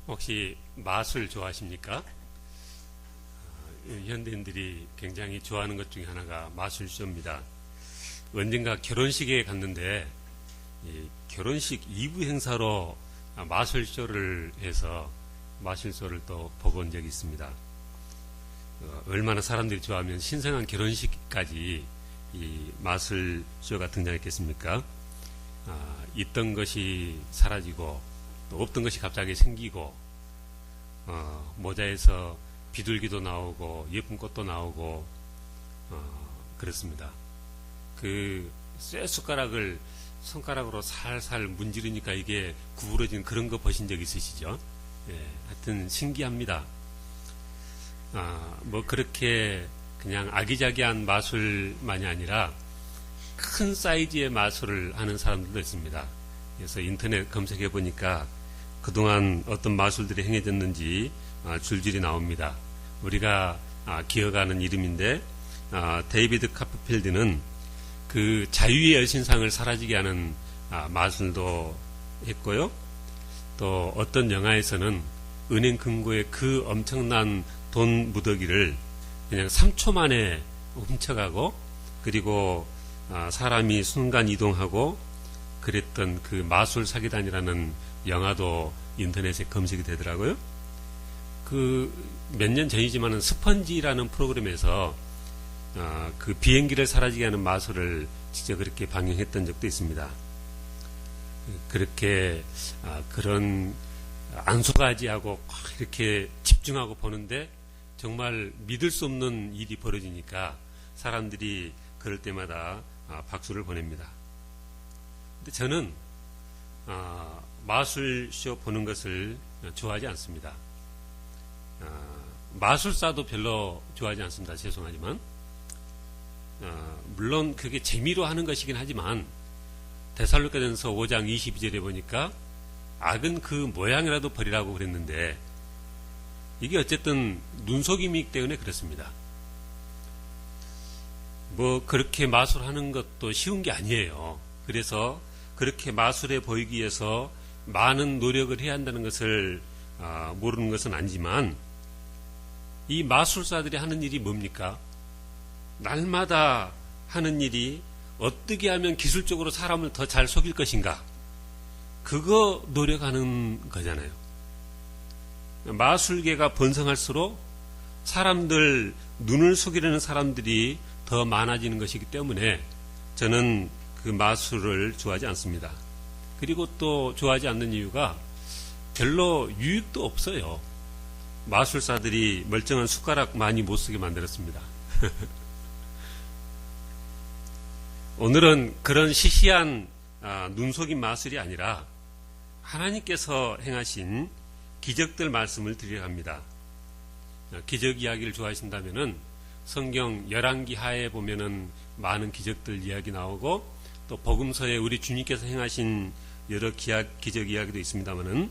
혹시 마술 좋아하십니까? 현대인들이 굉장히 좋아하는 것 중에 하나가 마술쇼입니다. 언젠가 결혼식에 갔는데 결혼식 2부 행사로 마술쇼를 해서 마술쇼를 또 보고 온 적이 있습니다. 얼마나 사람들이 좋아하면 신성한 결혼식까지 이 마술쇼가 등장했겠습니까? 있던 것이 사라지고 또 없던 것이 갑자기 생기고 모자에서 비둘기도 나오고 예쁜 꽃도 나오고 그렇습니다. 그 쇠 숟가락을 손가락으로 살살 문지르니까 이게 구부러진 그런 거 보신 적 있으시죠? 예, 하여튼 신기합니다. 뭐 그렇게 그냥 아기자기한 마술만이 아니라 큰 사이즈의 마술을 하는 사람들도 있습니다. 그래서 인터넷 검색해 보니까 그동안 어떤 마술들이 행해졌는지 줄줄이 나옵니다. 우리가 기억하는 이름인데 데이비드 카퍼필드는 그 자유의 여신상을 사라지게 하는 마술도 했고요. 또 어떤 영화에서는 은행 금고에 그 엄청난 돈 무더기를 그냥 3초 만에 훔쳐가고 그리고 사람이 순간 이동하고 그랬던 그 마술 사기단이라는 영화도 인터넷에 검색이 되더라고요. 그 몇 년 전이지만은 스펀지라는 프로그램에서 그 비행기를 사라지게 하는 마술을 직접 그렇게 방영했던 적도 있습니다. 그렇게 그런 안소가지하고 이렇게 집중하고 보는데 정말 믿을 수 없는 일이 벌어지니까 사람들이 그럴 때마다 박수를 보냅니다. 근데 저는 마술쇼 보는 것을 좋아하지 않습니다. 마술사도 별로 좋아하지 않습니다. 죄송하지만 물론 그게 재미로 하는 것이긴 하지만 데살로니가전서 5장 22절에 보니까 악은 그 모양이라도 버리라고 그랬는데 이게 어쨌든 눈속임이기 때문에 그렇습니다. 뭐 그렇게 마술하는 것도 쉬운 게 아니에요. 그래서 그렇게 마술해 보이기 위해서 많은 노력을 해야 한다는 것을 모르는 것은 아니지만 이 마술사들이 하는 일이 뭡니까? 날마다 하는 일이 어떻게 하면 기술적으로 사람을 더 잘 속일 것인가? 그거 노력하는 거잖아요. 마술계가 번성할수록 사람들, 눈을 속이려는 사람들이 더 많아지는 것이기 때문에 저는 그 마술을 좋아하지 않습니다. 그리고 또 좋아하지 않는 이유가 별로 유익도 없어요. 마술사들이 멀쩡한 숟가락 많이 못 쓰게 만들었습니다. 오늘은 그런 시시한 눈속임 마술이 아니라 하나님께서 행하신 기적들 말씀을 드리려 합니다. 기적 이야기를 좋아하신다면은 성경 열왕기 하에 보면은 많은 기적들 이야기 나오고 또 복음서에 우리 주님께서 행하신 여러 기적 이야기도 있습니다만은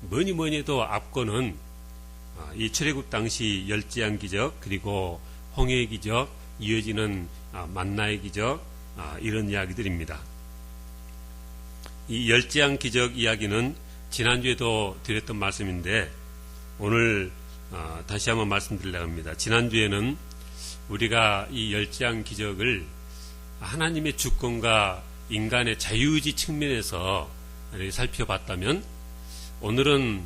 뭐니 해도 앞권은 이 출애굽 당시 열지양 기적 그리고 홍해의 기적 이어지는 만나의 기적 이런 이야기들입니다. 이 열지양 기적 이야기는 지난주에도 드렸던 말씀인데 오늘 다시 한번 말씀드리려고 합니다. 지난주에는 우리가 이 열지양 기적을 하나님의 주권과 인간의 자유의지 측면에서 이렇게 살펴봤다면 오늘은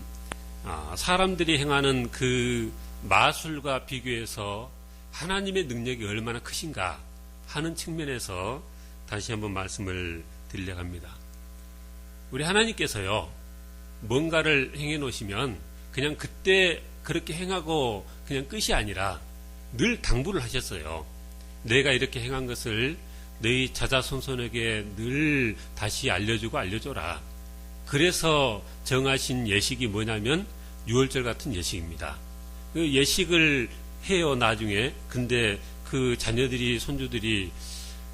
사람들이 행하는 그 마술과 비교해서 하나님의 능력이 얼마나 크신가 하는 측면에서 다시 한번 말씀을 드리려고 합니다. 우리 하나님께서요, 뭔가를 행해 놓으시면 그냥 그때 그렇게 행하고 그냥 끝이 아니라 늘 당부를 하셨어요. 내가 이렇게 행한 것을 너희 자자손손에게 늘 다시 알려줘라. 그래서 정하신 예식이 뭐냐면 유월절 같은 예식입니다. 그 예식을 해요, 나중에. 근데 그 자녀들이, 손주들이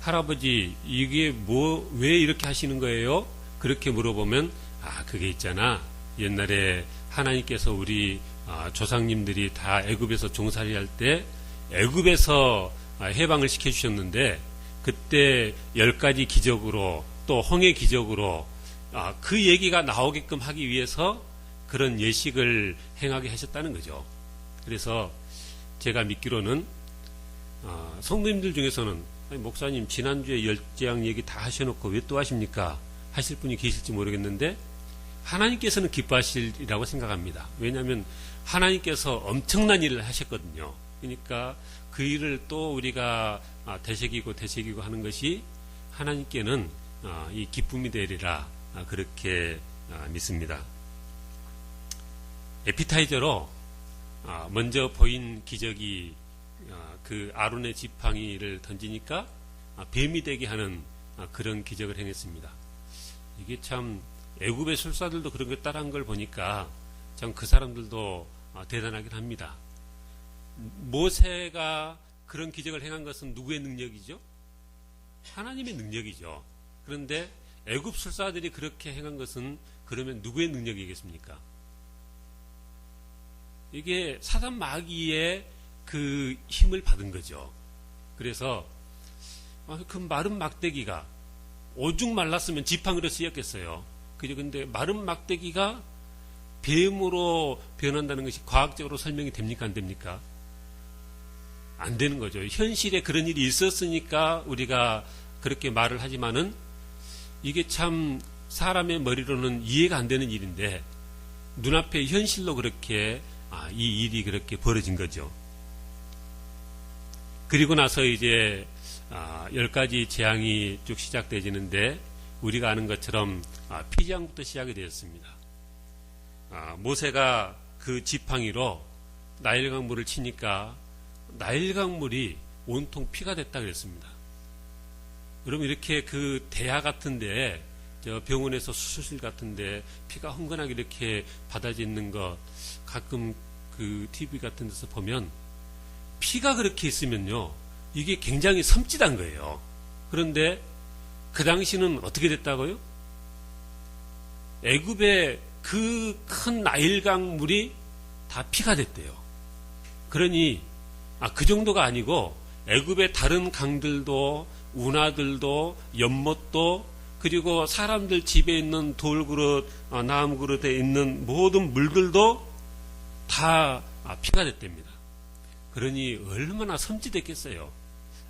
할아버지, 이게 왜 이렇게 하시는 거예요? 그렇게 물어보면, 그게 있잖아. 옛날에 하나님께서 우리 조상님들이 다 애굽에서 종살이 할 때 애굽에서 해방을 시켜주셨는데 그때 10가지 기적으로 또 홍해 기적으로 그 얘기가 나오게끔 하기 위해서 그런 예식을 행하게 하셨다는 거죠. 그래서 제가 믿기로는 성도님들 중에서는 아니, 목사님 지난주에 열재앙 얘기 다 하셔놓고 왜 또 하십니까? 하실 분이 계실지 모르겠는데 하나님께서는 기뻐하시리라고 생각합니다. 왜냐하면 하나님께서 엄청난 일을 하셨거든요. 그러니까 그 일을 또 우리가 되새기고 하는 것이 하나님께는 이 기쁨이 되리라 그렇게 믿습니다. 에피타이저로 먼저 보인 기적이 그 아론의 지팡이를 던지니까 뱀이 되게 하는 그런 기적을 행했습니다. 이게 참 애굽의 술사들도 그런 걸 따라한 걸 보니까 참 그 사람들도 대단하긴 합니다. 모세가 그런 기적을 행한 것은 누구의 능력이죠? 하나님의 능력이죠. 그런데 애굽 술사들이 그렇게 행한 것은 그러면 누구의 능력이겠습니까? 이게 사단 마귀의 그 힘을 받은 거죠. 그래서 그 마른 막대기가 오죽 말랐으면 지팡이로 쓰였겠어요. 그죠? 근데 마른 막대기가 뱀으로 변한다는 것이 과학적으로 설명이 됩니까? 안 됩니까? 안 되는 거죠. 현실에 그런 일이 있었으니까 우리가 그렇게 말을 하지만은 이게 참 사람의 머리로는 이해가 안 되는 일인데 눈앞에 현실로 그렇게 이 일이 그렇게 벌어진 거죠. 그리고 나서 이제 10가지 재앙이 쭉 시작되지는데 우리가 아는 것처럼 피재앙부터 시작이 되었습니다. 모세가 그 지팡이로 나일강 물을 치니까 나일강 물이 온통 피가 됐다 그랬습니다. 여러분 이렇게 그 대야 같은데 저 병원에서 수술실 같은데 피가 흥건하게 이렇게 받아져 있는 것 가끔 그 TV 같은 데서 보면 피가 그렇게 있으면요 이게 굉장히 섬찟한 거예요. 그런데 그 당시는 어떻게 됐다고요? 애굽의 그 큰 나일강 물이 다 피가 됐대요. 그러니 그 정도가 아니고 애굽의 다른 강들도 운하들도 연못도 그리고 사람들 집에 있는 돌그릇, 나무그릇에 있는 모든 물들도 다 피가 됐답니다. 그러니 얼마나 섬찟했겠어요.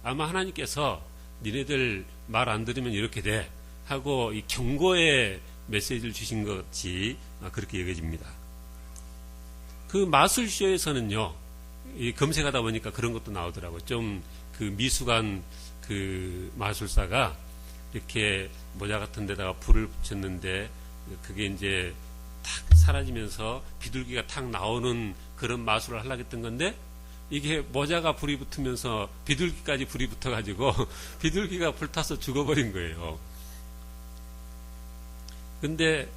아마 하나님께서 니네들 말 안 들으면 이렇게 돼 하고 이 경고의 메시지를 주신 것 같이 그렇게 여겨집니다. 그 마술쇼에서는요, 이 검색하다 보니까 그런 것도 나오더라고요. 좀 그 미숙한 그 마술사가 이렇게 모자 같은 데다가 불을 붙였는데 그게 이제 탁 사라지면서 비둘기가 탁 나오는 그런 마술을 하려고 했던 건데 이게 모자가 불이 붙으면서 비둘기까지 불이 붙어가지고 비둘기가 불타서 죽어버린 거예요. 근데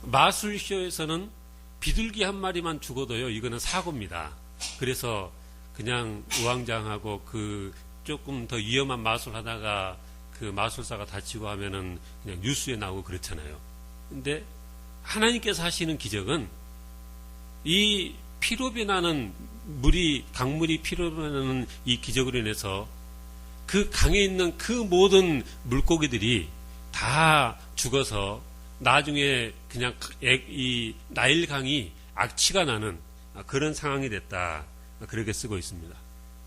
마술쇼에서는 비둘기 한 마리만 죽어도요, 이거는 사고입니다. 그래서 그냥 우왕좌왕하고 그 조금 더 위험한 마술 하다가 그 마술사가 다치고 하면은 그냥 뉴스에 나오고 그렇잖아요. 근데 하나님께서 하시는 기적은 이 피로 변하는 강물이 피로 변하는 이 기적으로 인해서 그 강에 있는 그 모든 물고기들이 다 죽어서 나중에 그냥 이 나일강이 악취가 나는 그런 상황이 됐다. 그렇게 쓰고 있습니다.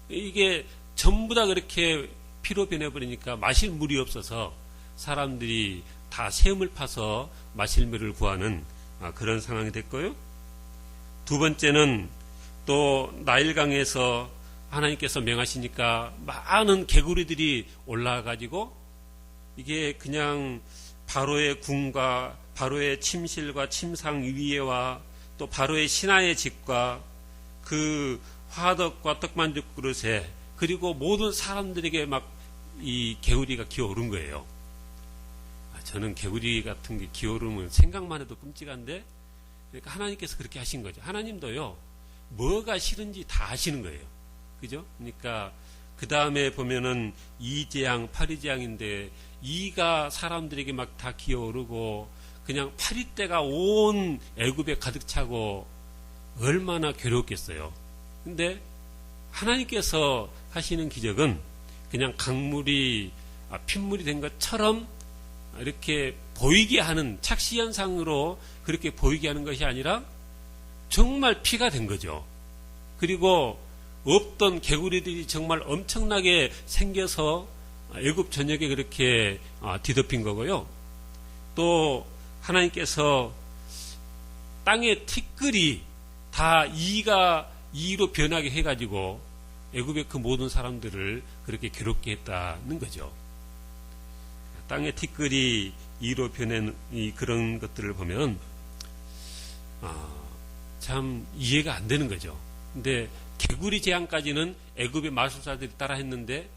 이게 전부 다 그렇게 피로 변해버리니까 마실 물이 없어서 사람들이 다 샘을 파서 마실 물을 구하는 그런 상황이 됐고요. 두 번째는 또 나일강에서 하나님께서 명하시니까 많은 개구리들이 올라와가지고 이게 그냥 바로의 궁과 바로의 침실과 침상 위에와 또 바로의 신하의 집과 그 화덕과 떡만둣 그릇에 그리고 모든 사람들에게 막 이 개구리가 기어오른 거예요. 저는 개구리 같은 게 기어오르면 생각만 해도 끔찍한데 그러니까 하나님께서 그렇게 하신 거죠. 하나님도요 뭐가 싫은지 다 아시는 거예요. 그죠? 그러니까 그 다음에 보면은 2재앙, 8위재앙인데 2가 사람들에게 막 다 기어오르고 그냥 8위대가 온 애굽에 가득 차고 얼마나 괴로웠겠어요. 근데 하나님께서 하시는 기적은 그냥 강물이 핏물이 된 것처럼 이렇게 보이게 하는 착시현상으로 그렇게 보이게 하는 것이 아니라 정말 피가 된 거죠. 그리고 없던 개구리들이 정말 엄청나게 생겨서 애굽 전역에 그렇게 뒤덮인 거고요. 또 하나님께서 땅의 티끌이 다 이로 변하게 해가지고 애굽의 그 모든 사람들을 그렇게 괴롭게 했다는 거죠. 땅의 티끌이 이로 변한 그런 것들을 보면 참 이해가 안 되는 거죠. 근데 개구리 재앙까지는 애굽의 마술사들이 따라 했는데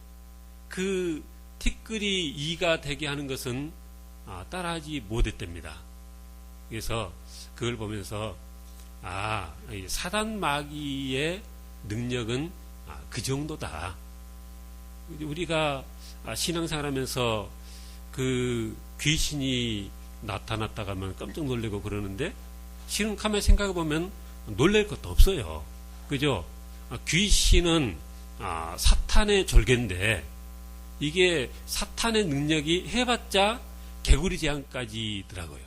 그 티끌이 이가 되게 하는 것은 따라하지 못했답니다. 그래서 그걸 보면서 사단 마귀의 능력은 그 정도다. 우리가 신앙생활하면서 그 귀신이 나타났다가 하면 깜짝 놀래고 그러는데 실은 가만히 생각해 보면 놀랄 것도 없어요. 그죠? 귀신은 사탄의 졸개인데 이게 사탄의 능력이 해봤자 개구리 재앙까지더라고요.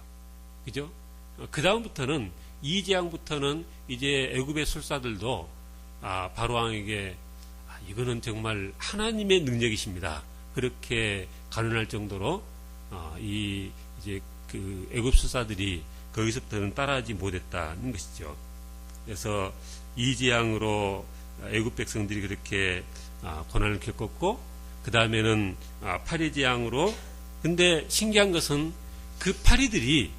그죠? 그 다음부터는 이 재앙부터는 이제 애굽의 술사들도 바로왕에게 이거는 정말 하나님의 능력이십니다. 그렇게 간언할 정도로 이제 그 애굽 술사들이 거기서부터는 따라하지 못했다는 것이죠. 그래서 이 재앙으로 애굽 백성들이 그렇게 고난을 겪었고 그 다음에는 파리 재앙으로. 근데 신기한 것은 그 파리들이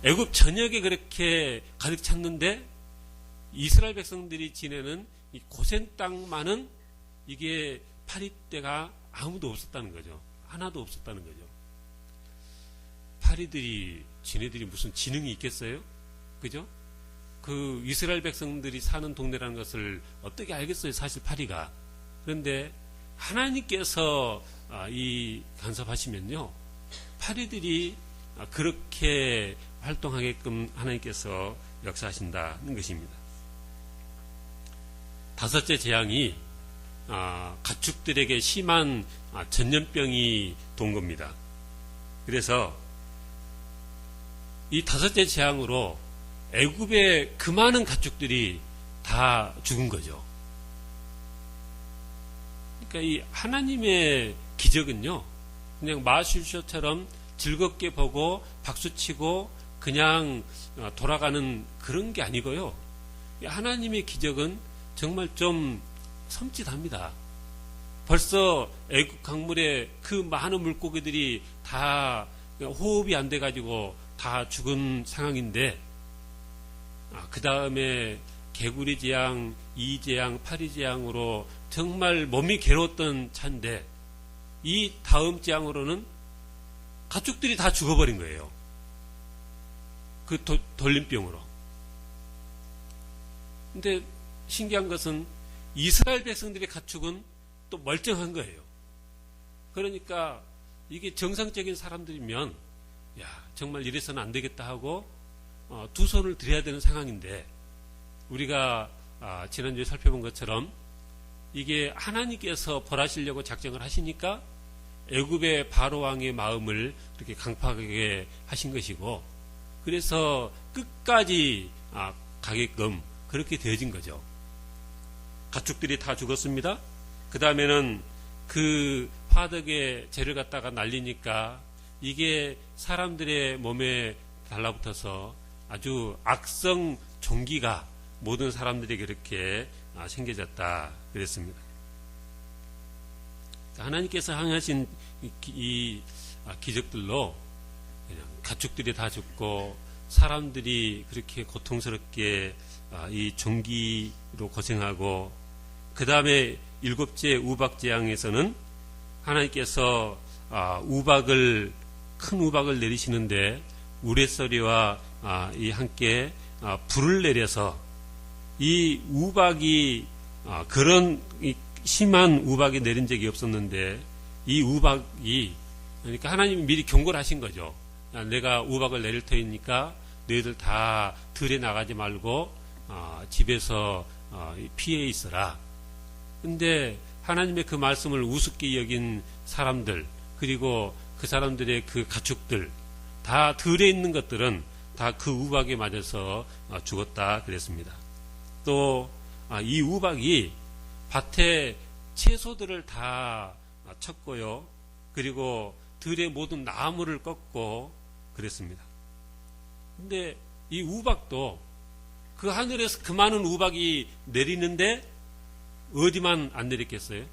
애굽 전역에 그렇게 가득 찼는데 이스라엘 백성들이 지내는 이 고센 땅만은 이게 파리 떼가 아무도 없었다는 거죠. 하나도 없었다는 거죠. 파리들이 지네들이 무슨 지능이 있겠어요? 그죠? 그 이스라엘 백성들이 사는 동네라는 것을 어떻게 알겠어요? 사실 파리가. 그런데 하나님께서 간섭하시면요, 파리들이 그렇게 활동하게끔 하나님께서 역사하신다는 것입니다. 다섯째 재앙이 가축들에게 심한 전염병이 돈 겁니다. 그래서 이 다섯째 재앙으로 애굽의 그 많은 가축들이 다 죽은 거죠. 그러니까 이 하나님의 기적은요, 그냥 마술쇼처럼 즐겁게 보고 박수치고 그냥 돌아가는 그런 게 아니고요. 하나님의 기적은 정말 좀 섬찟합니다. 벌써 애굽 강물에 그 많은 물고기들이 다 호흡이 안 돼가지고 다 죽은 상황인데, 그 다음에 개구리 재앙, 이 재앙, 파리 재앙으로 정말 몸이 괴로웠던 차인데 이 다음 재앙으로는 가축들이 다 죽어버린 거예요. 그 돌림병으로. 근데 신기한 것은 이스라엘 백성들의 가축은 또 멀쩡한 거예요. 그러니까 이게 정상적인 사람들이면 정말 이래서는 안 되겠다 하고 두 손을 들여야 되는 상황인데, 우리가 지난주에 살펴본 것처럼 이게 하나님께서 벌하시려고 작정을 하시니까 애굽의 바로왕의 마음을 그렇게 강팍하게 하신 것이고, 그래서 끝까지 가게끔 그렇게 되어진 거죠. 가축들이 다 죽었습니다. 그 다음에는 그 화덕에 재를 갖다가 날리니까 이게 사람들의 몸에 달라붙어서 아주 악성 종기가 모든 사람들에게 그렇게 생겨졌다 그랬습니다. 하나님께서 행하신 이 기적들로 그냥 가축들이 다 죽고 사람들이 그렇게 고통스럽게 이 종기로 고생하고, 그 다음에 일곱째 우박재앙에서는 하나님께서 큰 우박을 내리시는데 우레소리와 이 함께 불을 내려서 이 우박이 그런 심한 우박이 내린 적이 없었는데, 이 우박이, 그러니까 하나님이 미리 경고를 하신 거죠. 내가 우박을 내릴 테니까 너희들 다 들에 나가지 말고 집에서 피해 있어라. 근데 하나님의 그 말씀을 우습게 여긴 사람들, 그리고 그 사람들의 그 가축들, 다 들에 있는 것들은 다 그 우박에 맞아서 죽었다 그랬습니다. 또 이 우박이 밭에 채소들을 다 쳤고요. 그리고 들의 모든 나무를 꺾고 그랬습니다. 근데 이 우박도 그 하늘에서 그 많은 우박이 내리는데 어디만 안 내렸겠어요?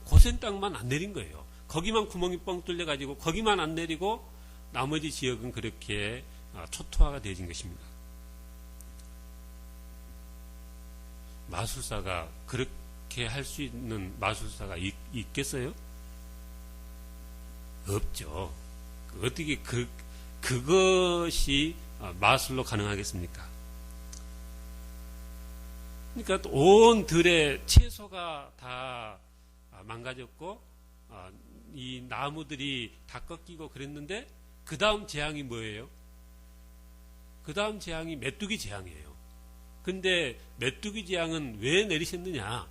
고센 땅만 안 내린 거예요. 거기만 구멍이 뻥 뚫려가지고 거기만 안 내리고 나머지 지역은 그렇게 초토화가 되어진 것입니다. 마술사가 그렇게 할 수 있는 마술사가 있겠어요? 없죠. 어떻게 그것이 마술로 가능하겠습니까? 그러니까 온 들의 채소가 다 망가졌고 이 나무들이 다 꺾이고 그랬는데 그 다음 재앙이 뭐예요? 그 다음 재앙이 메뚜기 재앙이에요. 근데 메뚜기 재앙은 왜 내리셨느냐?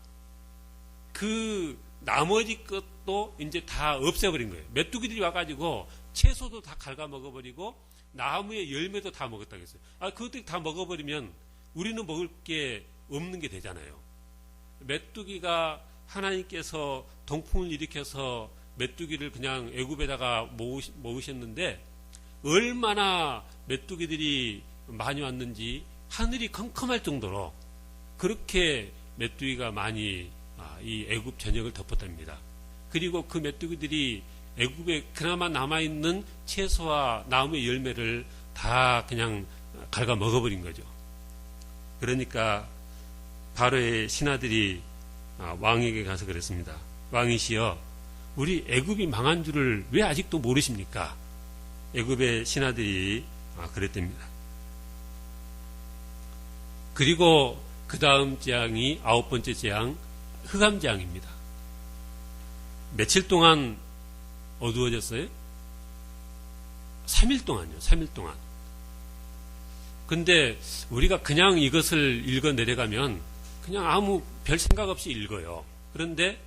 그 나머지 것도 이제 다 없애버린 거예요. 메뚜기들이 와가지고 채소도 다 갉아먹어버리고 나무의 열매도 다 먹었다고 했어요. 그것들이 다 먹어버리면 우리는 먹을 게 없는 게 되잖아요. 메뚜기가 하나님께서 동풍을 일으켜서 메뚜기를 그냥 애굽에다가 모으셨는데 얼마나 메뚜기들이 많이 왔는지 하늘이 컴컴할 정도로 그렇게 메뚜기가 많이 이 애굽 전역을 덮었답니다. 그리고 그 메뚜기들이 애굽에 그나마 남아있는 채소와 나무의 열매를 다 그냥 갉아 먹어버린 거죠. 그러니까 바로의 신하들이 왕에게 가서 그랬습니다. 왕이시여, 우리 애굽이 망한 줄을 왜 아직도 모르십니까? 애굽의 신하들이 그랬답니다. 그리고 그 다음 재앙이 9번째 재앙, 흑암재앙입니다. 며칠 동안 어두워졌어요? 3일 동안요. 3일 동안. 근데 우리가 그냥 이것을 읽어 내려가면 그냥 아무 별 생각 없이 읽어요. 그런데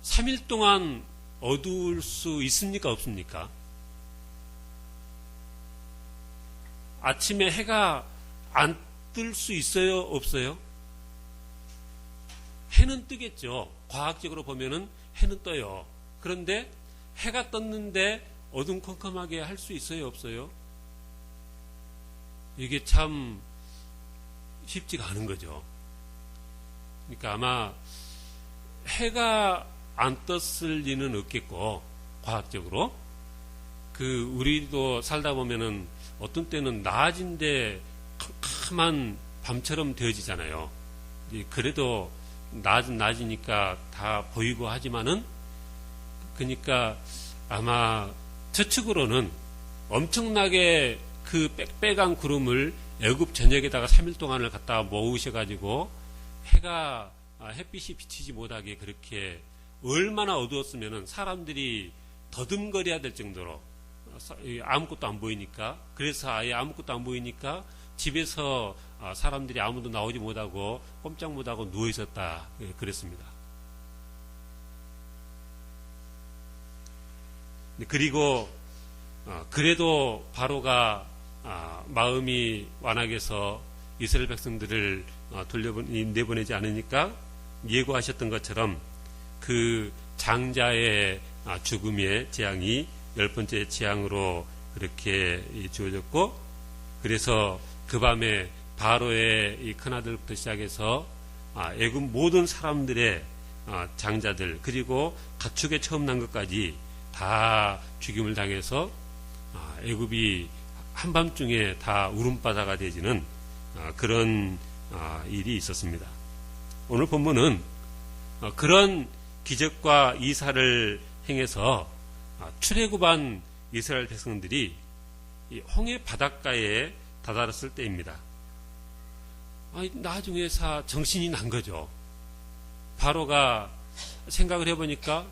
3일 동안 어두울 수 있습니까? 없습니까? 아침에 해가 안 뜰 수 있어요? 없어요? 해는 뜨겠죠. 과학적으로 보면은 해는 떠요. 그런데 해가 떴는데 어둠컴컴하게 할 수 있어요? 없어요? 이게 참 쉽지가 않은 거죠. 그러니까 아마 해가 안 떴을 리는 없겠고, 과학적으로. 우리도 살다 보면은 어떤 때는 낮인데 캄캄한 밤처럼 되어지잖아요. 그래도 낮은 낮이니까 다 보이고 하지만은, 그러니까 아마 저축으로는 엄청나게 그 빽빽한 구름을 애굽 전역에다가 3일 동안을 갖다 모으셔가지고 햇빛이 비치지 못하게 그렇게 얼마나 어두웠으면은 사람들이 더듬거려야 될 정도로 아무것도 안 보이니까, 그래서 아예 아무것도 안 보이니까 집에서 사람들이 아무도 나오지 못하고 꼼짝 못하고 누워 있었다 그랬습니다. 그리고 그래도 바로가 마음이 완악해서 이스라엘 백성들을 내보내지 않으니까 예고하셨던 것처럼 그 장자의 죽음의 재앙이 10번째 재앙으로 그렇게 주어졌고, 그래서 그 밤에 바로의 이 큰아들부터 시작해서 애굽 모든 사람들의 장자들, 그리고 가축에 처음 난 것까지 다 죽임을 당해서 애굽이 한밤중에 다 울음바다가 되지는 그런 일이 있었습니다. 오늘 본문은 그런 기적과 이사를 행해서 출애굽한 이스라엘 백성들이 홍해 바닷가에 다다랐을 때입니다. 나중에 정신이 난 거죠. 바로가 생각을 해보니까,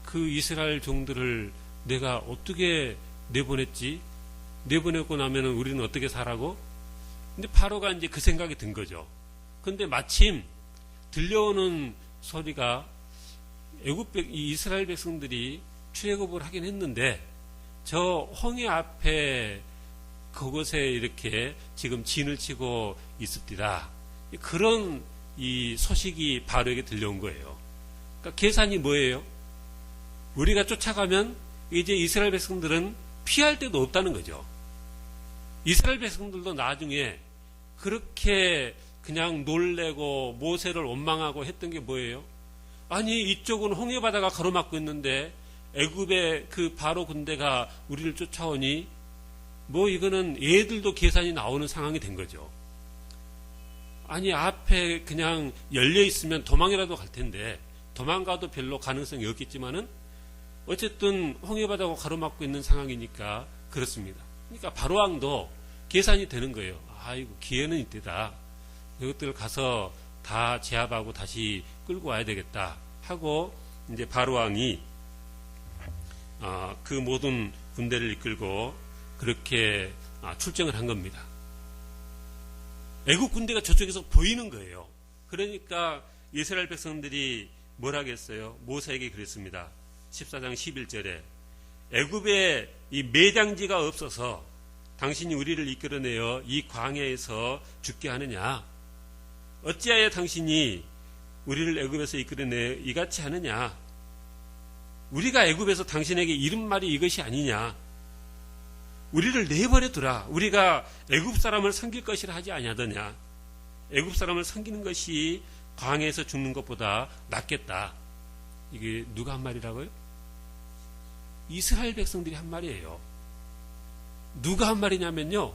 그 이스라엘 종들을 내가 어떻게 내보냈지? 내보내고 나면 우리는 어떻게 살아고? 근데 바로가 이제 그 생각이 든 거죠. 근데 마침 들려오는 소리가 이스라엘 백성들이 출애굽을 하긴 했는데 저 홍해 앞에 그곳에 이렇게 지금 진을 치고 있습니다. 그런 이 소식이 바로에게 들려온 거예요. 그러니까 계산이 뭐예요? 우리가 쫓아가면 이제 이스라엘 백성들은 피할 데도 없다는 거죠. 이스라엘 백성들도 나중에 그렇게 그냥 놀래고 모세를 원망하고 했던 게 뭐예요? 아니, 이쪽은 홍해바다가 가로막고 있는데 애굽의 그 바로 군대가 우리를 쫓아오니 뭐 이거는 얘들도 계산이 나오는 상황이 된 거죠. 아니, 앞에 그냥 열려 있으면 도망이라도 갈 텐데 도망가도 별로 가능성이 없겠지만은 어쨌든 홍해바다가 가로막고 있는 상황이니까 그렇습니다. 그러니까 바로왕도 계산이 되는 거예요. 아이고, 기회는 이때다. 이것들 가서 다 제압하고 다시 끌고 와야 되겠다 하고 이제 바로왕이 그 모든 군대를 이끌고 그렇게 출정을 한 겁니다. 애국 군대가 저쪽에서 보이는 거예요. 그러니까 이스라엘 백성들이 뭘 하겠어요? 모세에게 그랬습니다. 14장 11절에 애굽에 이 매장지가 없어서 당신이 우리를 이끌어내어 이 광야에서 죽게 하느냐? 어찌하여 당신이 우리를 애굽에서 이끌어내어 이같이 하느냐? 우리가 애굽에서 당신에게 이른 말이 이것이 아니냐? 우리를 내버려 두라. 우리가 애굽 사람을 섬길 것이라 하지 아니하더냐? 애굽 사람을 섬기는 것이 광야에서 죽는 것보다 낫겠다. 이게 누가 한 말이라고요? 이스라엘 백성들이 한 말이에요. 누가 한 말이냐면요,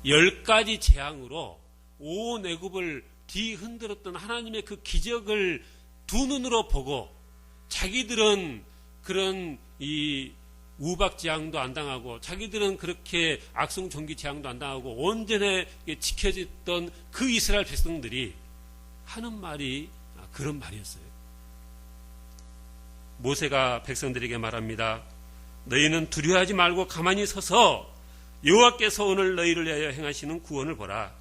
10가지 재앙으로 온 애굽을 뒤흔들었던 하나님의 그 기적을 두 눈으로 보고 자기들은 그런 이 우박 재앙도 안 당하고 자기들은 그렇게 악성 종기 재앙도 안 당하고 온전하게 지켜졌던 그 이스라엘 백성들이 하는 말이 그런 말이었어요. 모세가 백성들에게 말합니다. 너희는 두려워하지 말고 가만히 서서 여호와께서 오늘 너희를 위하여 행하시는 구원을 보라.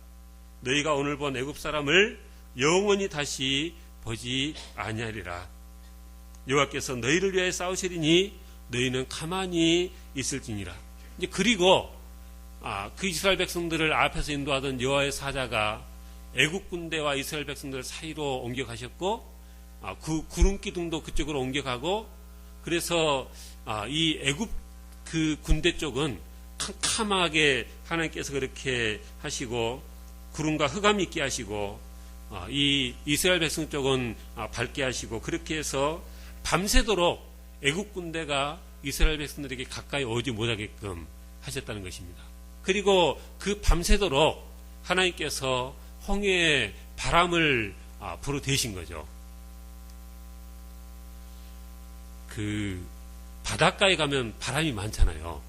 너희가 오늘 본 애굽 사람을 영원히 다시 보지 아니하리라. 여호와께서 너희를 위하여 싸우시리니 너희는 가만히 있을지니라. 이제 그리고 그 이스라엘 백성들을 앞에서 인도하던 여호와의 사자가 애굽 군대와 이스라엘 백성들 사이로 옮겨가셨고 그 구름 기둥도 그쪽으로 옮겨가고 그래서 이 애굽 그 군대 쪽은 캄캄하게 하나님께서 그렇게 하시고 구름과 흑암이 있게 하시고 이 이스라엘 백성 쪽은 밝게 하시고 그렇게 해서 밤새도록 애국 군대가 이스라엘 백성들에게 가까이 오지 못하게끔 하셨다는 것입니다. 그리고 그 밤새도록 하나님께서 홍해에 바람을 불어대신 거죠. 그 바닷가에 가면 바람이 많잖아요.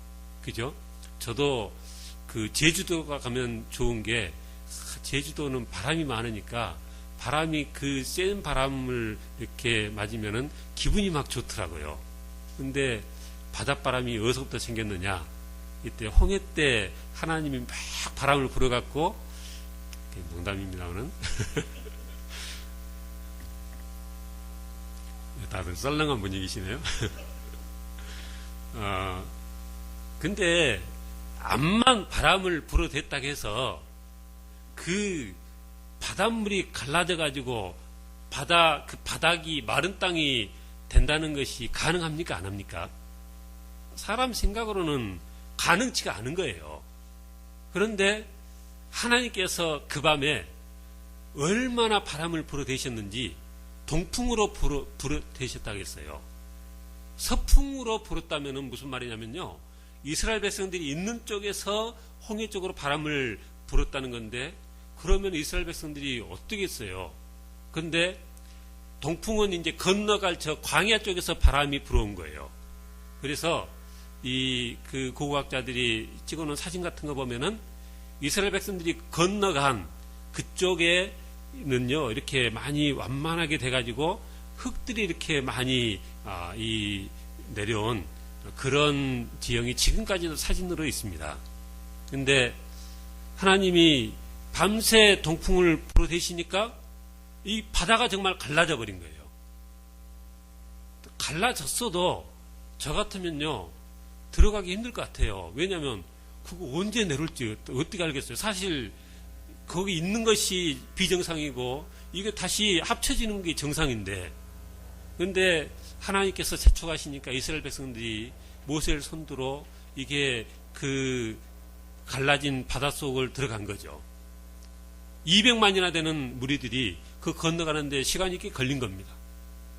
그죠? 저도 그 제주도가 가면 좋은 게 제주도는 바람이 많으니까 바람이 그 센 바람을 이렇게 맞으면은 기분이 막 좋더라고요. 근데 바닷바람이 어디서부터 생겼느냐? 이때 홍해 때 하나님이 막 바람을 불어갖고 농담입니다만은 다들 썰렁한 분위기시네요. 근데 암만 바람을 불어댔다고 해서 그 바닷물이 갈라져 가지고 그 바닥이 마른 땅이 된다는 것이 가능합니까? 안 합니까? 사람 생각으로는 가능치가 않은 거예요. 그런데 하나님께서 그 밤에 얼마나 바람을 불어대셨는지 동풍으로 불어대셨다고 했어요. 서풍으로 불었다면 무슨 말이냐면요, 이스라엘 백성들이 있는 쪽에서 홍해 쪽으로 바람을 불었다는 건데, 그러면 이스라엘 백성들이 어떻게 했어요? 근데 동풍은 이제 건너갈 저 광야 쪽에서 바람이 불어온 거예요. 그래서 그 고고학자들이 찍어놓은 사진 같은 거 보면은 이스라엘 백성들이 건너간 그쪽에는요, 이렇게 많이 완만하게 돼가지고 흙들이 이렇게 많이 내려온 그런 지형이 지금까지도 사진으로 있습니다. 근데 하나님이 밤새 동풍을 불어대시니까 이 바다가 정말 갈라져 버린 거예요. 갈라졌어도 저 같으면요, 들어가기 힘들 것 같아요. 왜냐하면 그거 언제 내려올지 어떻게 알겠어요? 사실 거기 있는 것이 비정상이고 이게 다시 합쳐지는 게 정상인데, 그런데 하나님께서 재촉하시니까 이스라엘 백성들이 모세를 손들어 이게 그 갈라진 바닷속을 들어간 거죠. 200만이나 되는 무리들이 그 건너가는데 시간이 꽤 걸린 겁니다.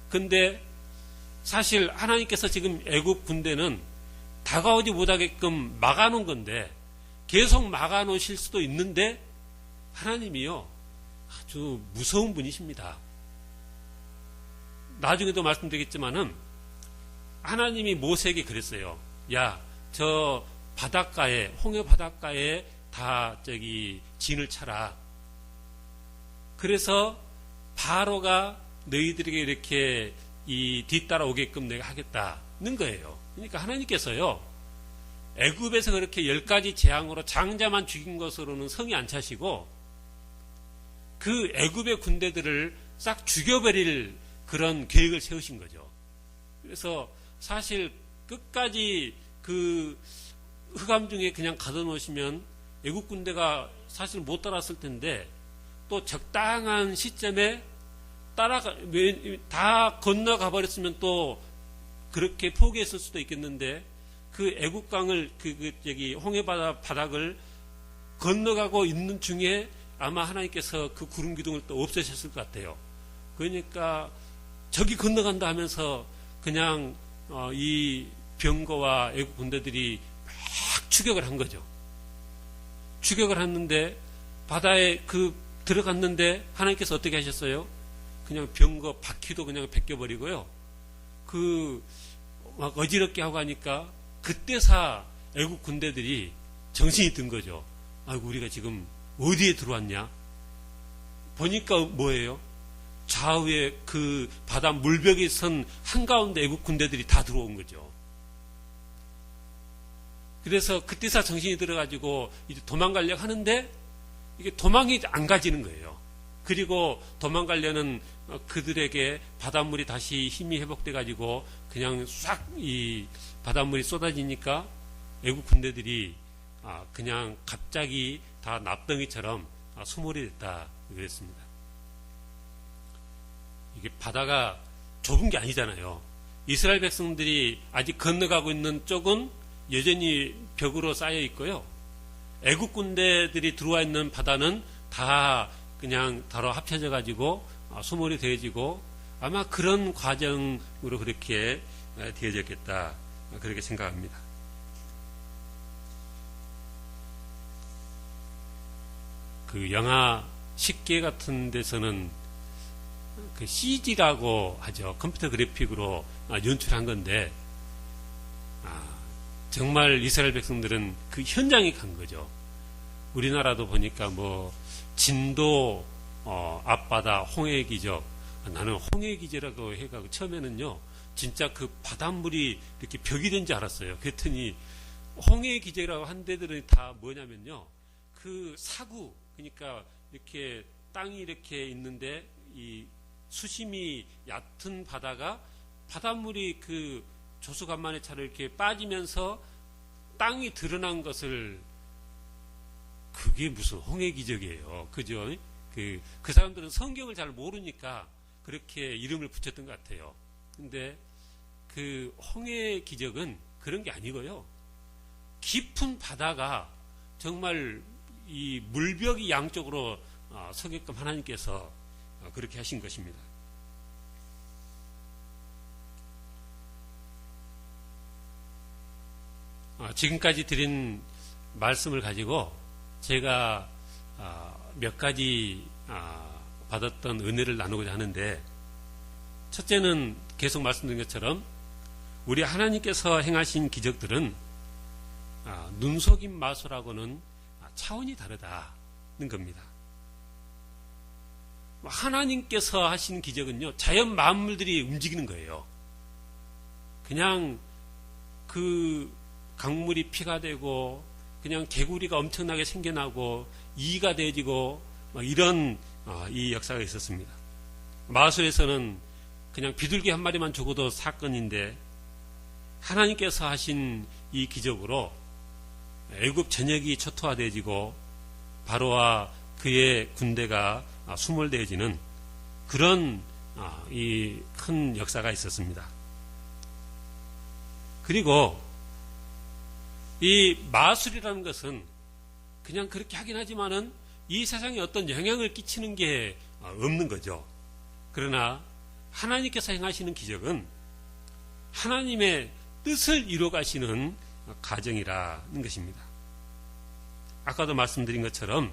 근데 사실 하나님께서 지금 애굽 군대는 다가오지 못하게끔 막아놓은 건데, 계속 막아놓으실 수도 있는데 하나님이요 아주 무서운 분이십니다. 나중에도 말씀드리겠지만은 하나님이 모세에게 그랬어요. 야, 저 바닷가에, 홍해 바닷가에 다 진을 쳐라. 그래서 바로가 너희들에게 이렇게 뒤따라오게끔 내가 하겠다는 거예요. 그러니까 하나님께서요 애굽에서 그렇게 10가지 재앙으로 장자만 죽인 것으로는 성이 안 차시고 그 애굽의 군대들을 싹 죽여버릴 그런 계획을 세우신 거죠. 그래서 사실 끝까지 그 흑암 중에 그냥 가둬놓으시면 애국 군대가 사실 못 따랐을 텐데, 또 적당한 시점에 다 건너가 버렸으면 또 그렇게 포기했을 수도 있겠는데, 그 애국강을 홍해 바닥을 건너가고 있는 중에 아마 하나님께서 그 구름 기둥을 또 없애셨을 것 같아요. 그러니까 저기 건너간다 하면서 그냥 이 병거와 애국 군대들이 막 추격을 한 거죠. 추격을 했는데 바다에 들어갔는데 하나님께서 어떻게 하셨어요? 그냥 병거 바퀴도 그냥 벗겨버리고요. 막 어지럽게 하고 하니까 그때사 애국 군대들이 정신이 든 거죠. 아이고, 우리가 지금 어디에 들어왔냐? 보니까 뭐예요? 좌우에 그 바다 물벽에 선 한가운데 애국 군대들이 다 들어온 거죠. 그래서 그때사 정신이 들어가지고 이제 도망가려고 하는데 이게 도망이 안 가지는 거예요. 그리고 도망가려는 그들에게 바닷물이 다시 힘이 회복돼 가지고 그냥 싹 이 바닷물이 쏟아지니까 애국 군대들이 그냥 갑자기 다 납덩이처럼 수몰이 됐다 그랬습니다. 이게 바다가 좁은 게 아니잖아요. 이스라엘 백성들이 아직 건너가고 있는 쪽은 여전히 벽으로 쌓여 있고요. 애국 군대들이 들어와 있는 바다는 다 그냥 다로 합쳐져 가지고 수몰이 되어지고, 아마 그런 과정으로 그렇게 되어졌겠다, 그렇게 생각합니다. 그 영화 10개 같은 데서는 그 CG라고 하죠. 컴퓨터 그래픽으로 연출한 건데, 정말 이스라엘 백성들은 그 현장에 간 거죠. 우리나라도 보니까 진도 앞바다 홍해 기적, 나는 홍해 기적이라고 해가지고 처음에는요 진짜 그 바닷물이 이렇게 벽이 된 줄 알았어요. 그랬더니 홍해 기적이라고 한 데들은 다 뭐냐면요, 그 사구, 그러니까 이렇게 땅이 이렇게 있는데 이 수심이 얕은 바다가 바닷물이 그 조수간만회처럼 이렇게 빠지면서 땅이 드러난 것을, 그게 무슨 홍해 기적이에요. 그죠? 그 사람들은 성경을 잘 모르니까 그렇게 이름을 붙였던 것 같아요. 근데 그 홍해 기적은 그런 게 아니고요. 깊은 바다가 정말 이 물벽이 양쪽으로 서게끔 하나님께서 그렇게 하신 것입니다. 지금까지 드린 말씀을 가지고 제가 몇 가지 받았던 은혜를 나누고자 하는데, 첫째는 계속 말씀드린 것처럼 우리 하나님께서 행하신 기적들은 눈속임 마술하고는 차원이 다르다는 겁니다. 하나님께서 하신 기적은요, 자연 만물들이 움직이는 거예요. 그냥 그 강물이 피가 되고 그냥 개구리가 엄청나게 생겨나고 이가 되어지고 이런 이 역사가 있었습니다. 마술에서는 그냥 비둘기 한 마리만 죽어도 사건인데, 하나님께서 하신 이 기적으로 애굽 전역이 초토화되어지고 바로와 그의 군대가 수몰되어지는 그런 이 큰 역사가 있었습니다. 그리고 이 마술이라는 것은 그냥 그렇게 하긴 하지만은 이 세상에 어떤 영향을 끼치는 게 없는 거죠. 그러나 하나님께서 행하시는 기적은 하나님의 뜻을 이루어 가시는 과정이라는 것입니다. 아까도 말씀드린 것처럼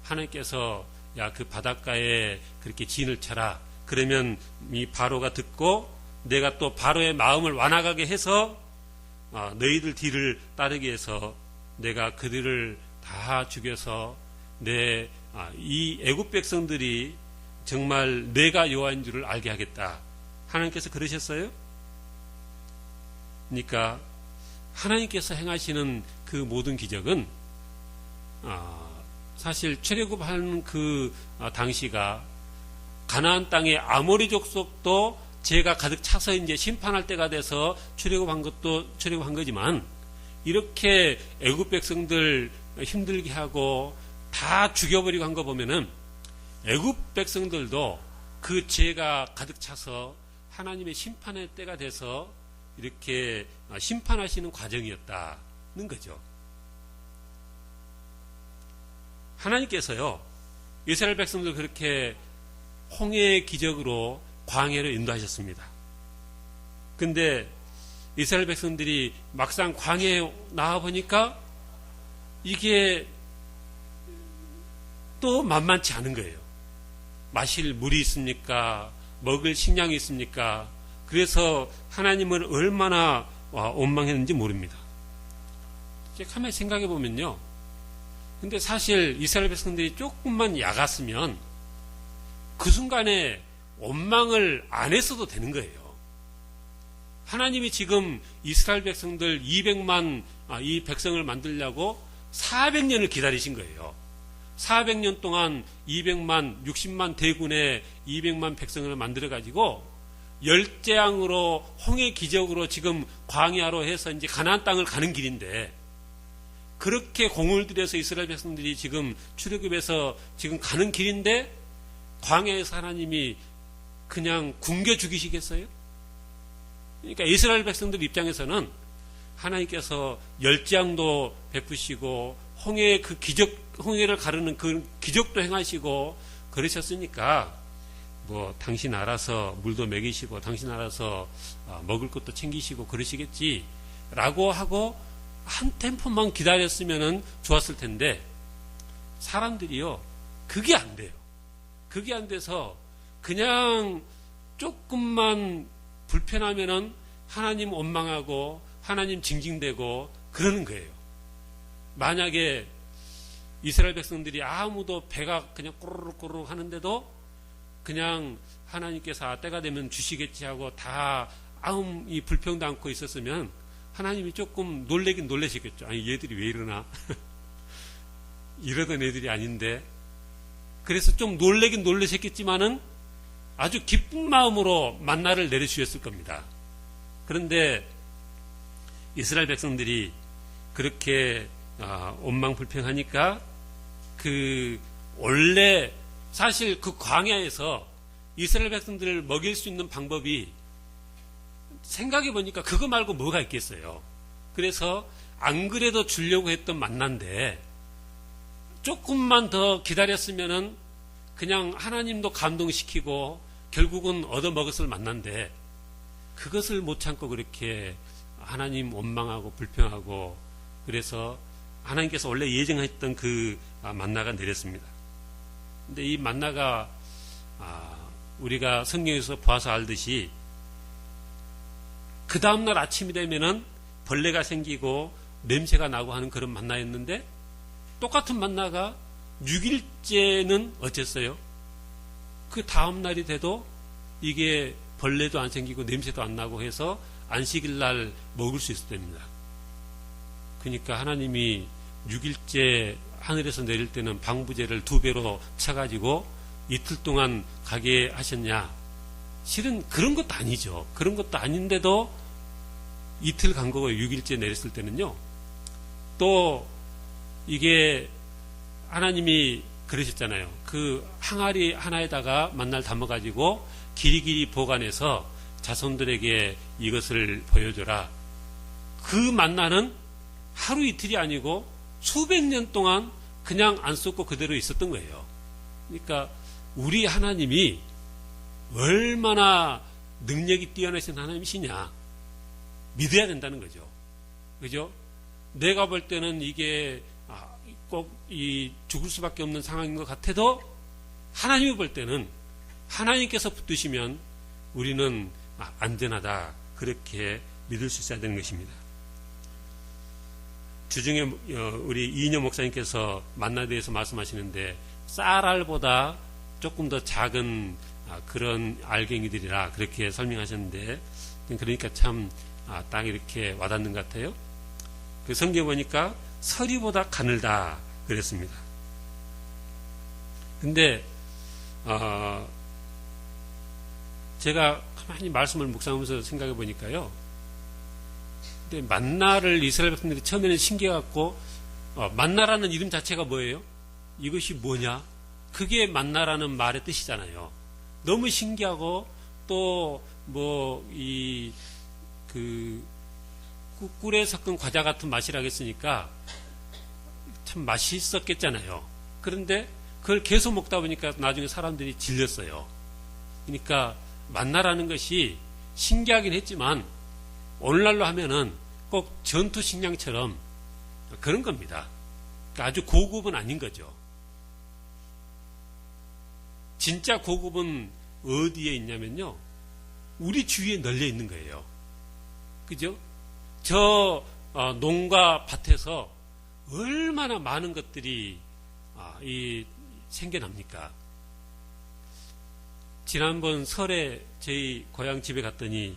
하나님께서 야, 그 바닷가에 그렇게 진을 쳐라. 그러면 이 바로가 듣고 내가 또 바로의 마음을 완화하게 해서 너희들 뒤를 따르게 해서 내가 그들을 다 죽여서 이 애굽 백성들이 정말 내가 여호와인 줄을 알게 하겠다. 하나님께서 그러셨어요? 그러니까 하나님께서 행하시는 그 모든 기적은 사실 출애굽하는 그 당시가 가나안 땅의 아모리 족속도 죄가 가득 차서 이제 심판할 때가 돼서 출애굽한 거지만 이렇게 애굽 백성들 힘들게 하고 다 죽여버리고 한 거 보면은 애굽 백성들도 그 죄가 가득 차서 하나님의 심판의 때가 돼서 이렇게 심판하시는 과정이었다는 거죠. 하나님께서요, 이스라엘 백성들 그렇게 홍해의 기적으로 광야로 인도하셨습니다. 근데 이스라엘 백성들이 막상 광야에 나와보니까 이게 또 만만치 않은 거예요. 마실 물이 있습니까? 먹을 식량이 있습니까? 그래서 하나님을 얼마나 원망했는지 모릅니다. 가만히 생각해 보면요. 근데 사실 이스라엘 백성들이 조금만 약았으면 그 순간에 원망을 안 했어도 되는 거예요. 하나님이 지금 이스라엘 백성들 200만 이 백성을 만들려고 400년을 기다리신 거예요. 400년 동안 200만, 60만 대군의 200만 백성을 만들어가지고 열재앙으로 홍해 기적으로 지금 광야로 해서 이제 가나안 땅을 가는 길인데 그렇게 공을 들여서 이스라엘 백성들이 지금 출애굽해서 지금 가는 길인데 광야에서 하나님이 그냥 굶겨 죽이시겠어요? 그러니까 이스라엘 백성들 입장에서는 하나님께서 열재앙도 베푸시고 홍해의 그 기적, 홍해를 가르는 그 기적도 행하시고 그러셨으니까 뭐 당신 알아서 물도 먹이시고 당신 알아서 먹을 것도 챙기시고 그러시겠지 라고 하고 한 템포만 기다렸으면 좋았을 텐데 사람들이요 그게 안 돼요. 그게 안 돼서 그냥 조금만 불편하면은 하나님 원망하고 하나님 징징대고 그러는 거예요. 만약에 이스라엘 백성들이 아무도 배가 그냥 꼬르륵 하는데도 그냥 하나님께서 때가 되면 주시겠지 하고 다 아무 불평도 않고 있었으면 하나님이 조금 놀래긴 놀라시겠죠. 아니 얘들이 왜 이러나 이러던 애들이 아닌데 그래서 좀 놀래긴 놀라셨겠지만은 아주 기쁜 마음으로 만나를 내려주셨을 겁니다. 그런데 이스라엘 백성들이 그렇게 원망불평하니까 그 원래 사실 그 광야에서 이스라엘 백성들을 먹일 수 있는 방법이 생각해 보니까 그거 말고 뭐가 있겠어요. 그래서 안 그래도 주려고 했던 만난데 조금만 더 기다렸으면은 그냥 하나님도 감동시키고 결국은 얻어먹었을 만난데 그것을 못 참고 그렇게 하나님 원망하고 불평하고 그래서 하나님께서 원래 예정했던 그 만나가 내렸습니다. 근데 이 만나가 우리가 성경에서 봐서 알듯이 그 다음날 아침이 되면은 벌레가 생기고 냄새가 나고 하는 그런 만나였는데 똑같은 만나가 6일째는 어쨌어요? 그 다음날이 돼도 이게 벌레도 안 생기고 냄새도 안 나고 해서 안식일 날 먹을 수 있을 때입니다. 그러니까 하나님이 6일째 하늘에서 내릴 때는 방부제를 2배로 쳐가지고 이틀 동안 가게 하셨냐? 실은 그런 것도 아니죠. 그런 것도 아닌데도 이틀 간 거고 6일째 내렸을 때는요. 또 이게 하나님이 그러셨잖아요. 그 항아리 하나에다가 만나를 담아가지고 길이길이 보관해서 자손들에게 이것을 보여줘라. 그 만나는 하루 이틀이 아니고 수백 년 동안 그냥 안 쏟고 그대로 있었던 거예요. 그러니까 우리 하나님이 얼마나 능력이 뛰어나신 하나님이시냐 믿어야 된다는 거죠. 그죠? 내가 볼 때는 이게 꼭 죽을 수밖에 없는 상황인 것 같아도 하나님이 볼 때는 하나님께서 붙드시면 우리는 안전하다 그렇게 믿을 수 있어야 되는 것입니다. 주중에 우리 이인영 목사님께서 만나에 대해서 말씀하시는데 쌀알보다 조금 더 작은 그런 알갱이들이라 그렇게 설명하셨는데 그러니까 참 딱 이렇게 와닿는 것 같아요. 그 성경에 보니까 서리보다 가늘다 그랬습니다. 근데 제가 가만히 말씀을 묵상하면서 생각해 보니까요. 근데 만나를 이스라엘 백성들이 처음에는 신기해갖고 만나라는 이름 자체가 뭐예요? 이것이 뭐냐? 그게 만나라는 말의 뜻이잖아요. 너무 신기하고 또 꿀에 섞은 과자 같은 맛이라고 했으니까 참 맛있었겠잖아요. 그런데 그걸 계속 먹다 보니까 나중에 사람들이 질렸어요. 그러니까 만나라는 것이 신기하긴 했지만 오늘날로 하면은 꼭 전투 식량처럼 그런 겁니다. 그러니까 아주 고급은 아닌 거죠. 진짜 고급은 어디에 있냐면요. 우리 주위에 널려 있는 거예요. 그죠? 저 농가 밭에서 얼마나 많은 것들이 생겨납니까? 지난번 설에 저희 고향 집에 갔더니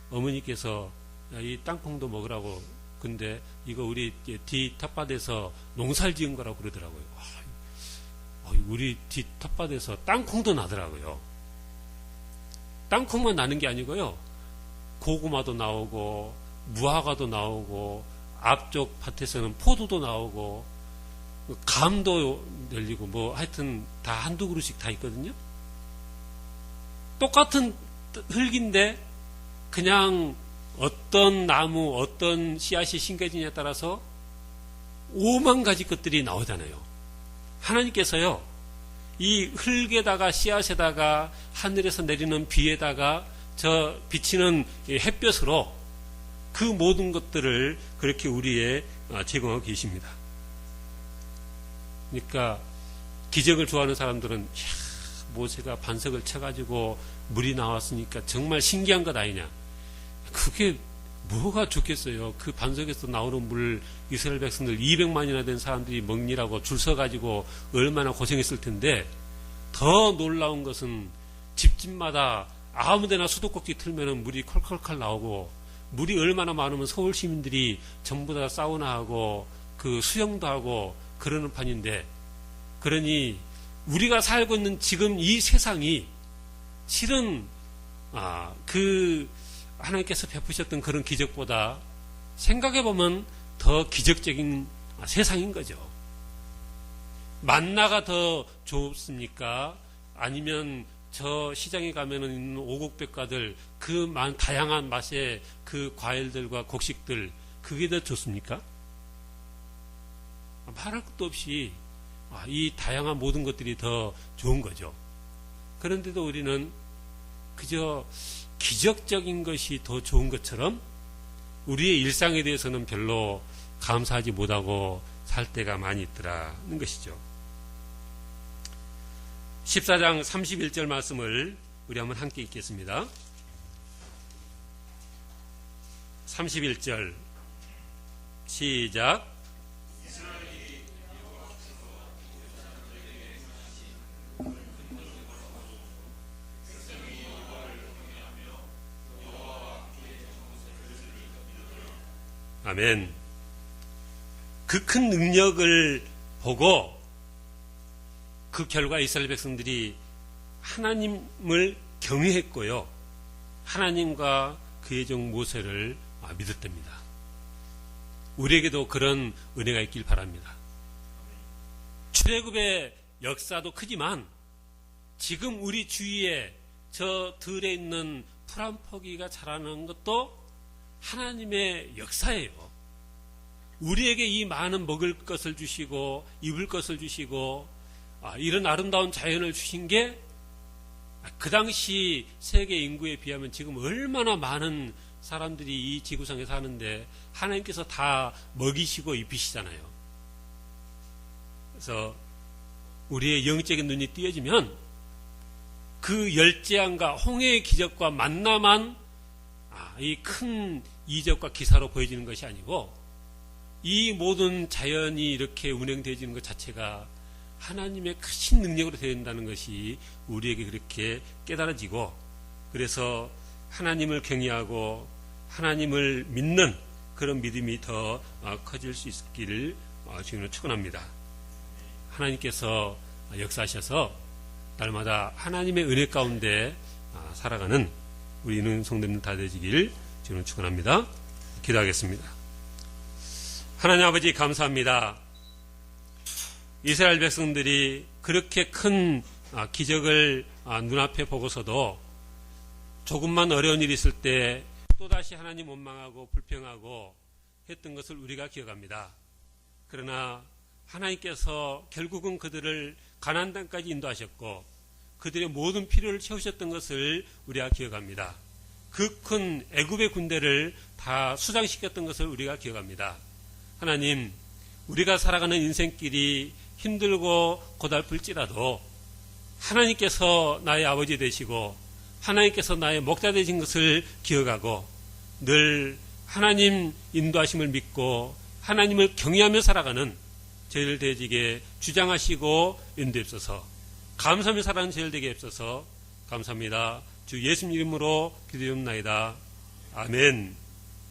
어머니께서 이 땅콩도 먹으라고 근데 이거 우리 뒤 텃밭에서 농사를 지은 거라고 그러더라고요. 우리 뒤 텃밭에서 땅콩도 나더라고요. 땅콩만 나는 게 아니고요. 고구마도 나오고 무화과도 나오고 앞쪽 밭에서는 포도도 나오고 감도 열리고 하여튼 다 한두 그루씩 다 있거든요. 똑같은 흙인데 그냥 어떤 나무 어떤 씨앗이 심겨지냐에 따라서 5만 가지 것들이 나오잖아요. 하나님께서요 이 흙에다가 씨앗에다가 하늘에서 내리는 비에다가 저 비치는 햇볕으로 그 모든 것들을 그렇게 우리에 제공하고 계십니다. 그러니까 기적을 좋아하는 사람들은 모세가 반석을 쳐가지고 물이 나왔으니까 정말 신기한 것 아니냐. 그게 뭐가 좋겠어요. 그 반석에서 나오는 물 이스라엘 백성들 200만이나 된 사람들이 먹느라고 줄 서가지고 얼마나 고생했을 텐데 더 놀라운 것은 집집마다 아무데나 수도꼭지 틀면은 물이 컬컬컬 나오고 물이 얼마나 많으면 서울 시민들이 전부 다 사우나하고 그 수영도 하고 그러는 판인데 그러니 우리가 살고 있는 지금 이 세상이 실은 그 하나님께서 베푸셨던 그런 기적보다 생각해보면 더 기적적인 세상인 거죠. 만나가 더 좋습니까? 아니면 저 시장에 가면은 있는 오곡백과들 그 다양한 맛의 그 과일들과 곡식들 그게 더 좋습니까? 말할 것도 없이 이 다양한 모든 것들이 더 좋은 거죠. 그런데도 우리는 그저 기적적인 것이 더 좋은 것처럼 우리의 일상에 대해서는 별로 감사하지 못하고 살 때가 많이 있더라는 것이죠. 14장 31절 말씀을 우리 한번 함께 읽겠습니다. 31절 시작. 아멘. 그 큰 능력을 보고 그 결과 이스라엘 백성들이 하나님을 경외했고요. 하나님과 그의 종 모세를 믿었답니다. 우리에게도 그런 은혜가 있길 바랍니다. 출애굽의 역사도 크지만 지금 우리 주위에 저 들에 있는 풀 한 포기가 자라는 것도 하나님의 역사예요. 우리에게 이 많은 먹을 것을 주시고 입을 것을 주시고 이런 아름다운 자연을 주신 게 그 당시 세계 인구에 비하면 지금 얼마나 많은 사람들이 이 지구상에 사는데 하나님께서 다 먹이시고 입히시잖아요. 그래서 우리의 영적인 눈이 띄어지면 그 열재앙과 홍해의 기적과 만나만 이 큰 이적과 기사로 보여지는 것이 아니고 이 모든 자연이 이렇게 운행되어지는 것 자체가 하나님의 크신 능력으로 되어 있다는 것이 우리에게 그렇게 깨달아지고 그래서 하나님을 경외하고 하나님을 믿는 그런 믿음이 더 커질 수 있기를 주님으로 축원합니다. 하나님께서 역사하셔서 날마다 하나님의 은혜 가운데 살아가는 우리 있는 성도님들 다 되시길 주님으로 축원합니다. 기도하겠습니다. 하나님 아버지 감사합니다. 이스라엘 백성들이 그렇게 큰 기적을 눈앞에 보고서도 조금만 어려운 일이 있을 때 또다시 하나님 원망하고 불평하고 했던 것을 우리가 기억합니다. 그러나 하나님께서 결국은 그들을 가나안 땅까지 인도하셨고 그들의 모든 필요를 채우셨던 것을 우리가 기억합니다. 그 큰 애굽의 군대를 다 수장시켰던 것을 우리가 기억합니다. 하나님, 우리가 살아가는 인생길이 힘들고 고달플지라도 하나님께서 나의 아버지 되시고 하나님께서 나의 목자 되신 것을 기억하고 늘 하나님 인도하심을 믿고 하나님을 경외하며 살아가는 저희들 되어지게 주장하시고 인도하옵소서. 감사하며 살아가는 저희들 되게 하옵소서. 감사합니다. 주 예수님 이름으로 기도하옵나이다. 아멘.